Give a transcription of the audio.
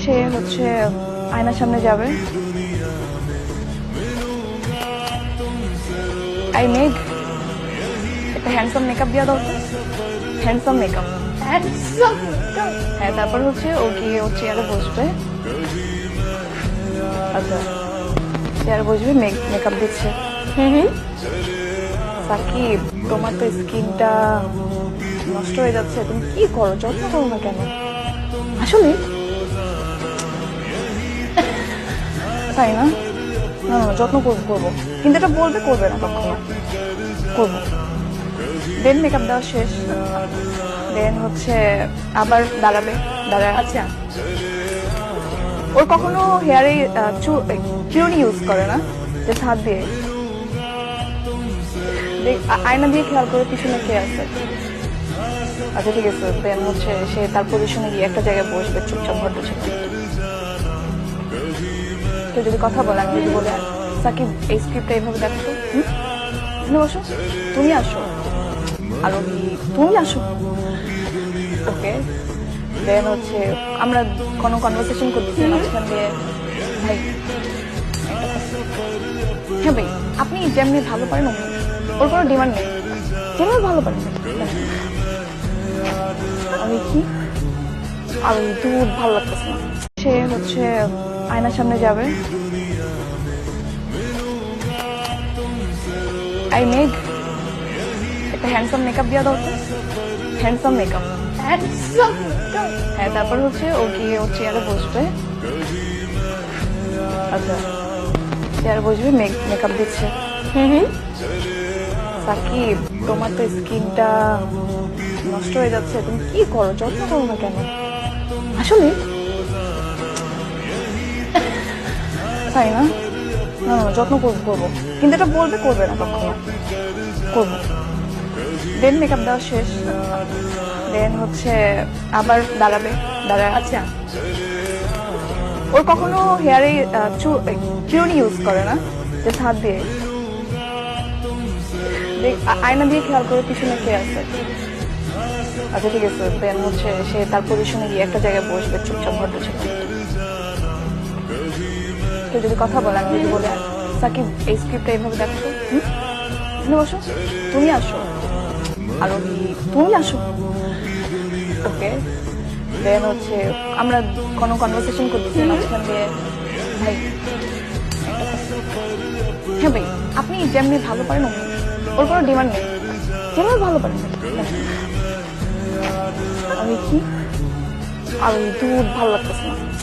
সে হচ্ছে আয়নার সামনে যাবে। আই মেঘ, একটা হ্যান্ডসাম মেকআপ দিয়ে দাও তো। Handsome makeup. হ্যাঁ, তারপর হচ্ছে ও গিয়ে ও চেয়ারে বসবে। আচ্ছা, চেয়ারে বসবে, মেকআপ দিচ্ছে। সাকিব, তোমার তো স্কিনটা নষ্ট হয়ে যাচ্ছে, তুমি কি করো, যত্ন করো না কেন? আসলে তাই না? না না, যত্ন করবো, কিন্তু এটা বলবে করবে না কখনো। করবো। দেন মেকআপ দেওয়া শেষ, দেন হচ্ছে আবার দাঁড়ায়। আচ্ছা, ওর কখনো হেয়ারে চিরুনি ইউজ করে না, যে হাত দিয়ে। আয়না দিয়ে খেয়াল করে পিছনে কে আছে। আচ্ছা ঠিক আছে, দেন হচ্ছে সে তার পজিশনে গিয়ে একটা জায়গায় বসবে চুপচাপ, ভদ্র ছিল। কেউ যদি কথা বলে, আমি যদি বলে সাকিব এই স্ক্রিপ্টটা এইভাবে দেখো তো, এখানে বসো, তুমি আসো, আর তুমি আসো। ওকে, দেন হচ্ছে আমরা কোনো কনভারসেশন করতেছি মাঝখান দিয়ে। ভাই, হ্যাঁ ভাই, আপনি যেমনি ভালো পারেন ওর কোনো ডিমান্ড নেই, যেমন ভালো পারেন। আমি কি আর দুধ ভালো লাগতেছে না। সে হচ্ছে আয়নার সামনে যাবে। আই মেঘ, একটা হ্যান্ডসাম মেকআপ দিয়ে দাও তো। Handsome makeup. হ্যাঁ, তারপর হচ্ছে ও গিয়ে ও চেয়ারে বসবে। আচ্ছা, চেয়ারে বসবে, মেকআপ দিচ্ছে। সাকিব, তোমার তো স্কিনটা নষ্ট হয়ে যাচ্ছে, তুমি কি করো, যত্ন করো না কেন? আসলে তাই না? না না, যত্ন করবো, কিন্তু এটা বলবে করবে না কখনো। করবো। দেন মেকআপ দেওয়া শেষ, দেন হচ্ছে আবার দাঁড়ায়। আচ্ছা, ওর কখনো হেয়ারে চিরুনি ইউজ করে না, যে হাত দিয়ে। আয়না দিয়ে খেয়াল করে পিছনে কে আছে। আচ্ছা ঠিক আছে, দেন হচ্ছে সে তার পজিশনে গিয়ে একটা জায়গায় বসবে চুপচাপ, ভদ্র ছিল। কেউ যদি কথা বলে, আমি যদি বলে সাকিব এই স্ক্রিপ্টটা এইভাবে দেখো তো, এখানে বসো, তুমি আসো, আর তুমি আসো। ওকে, দেন হচ্ছে আমরা কোনো কনভারসেশন করতেছি মাঝখান দিয়ে। ভাই, হ্যাঁ ভাই, আপনি যেমনি ভালো পারেন ওর কোনো ডিমান্ড নেই, যেমন ভালো পারেন। আমি কি আর দুধ ভালো লাগতেছে না।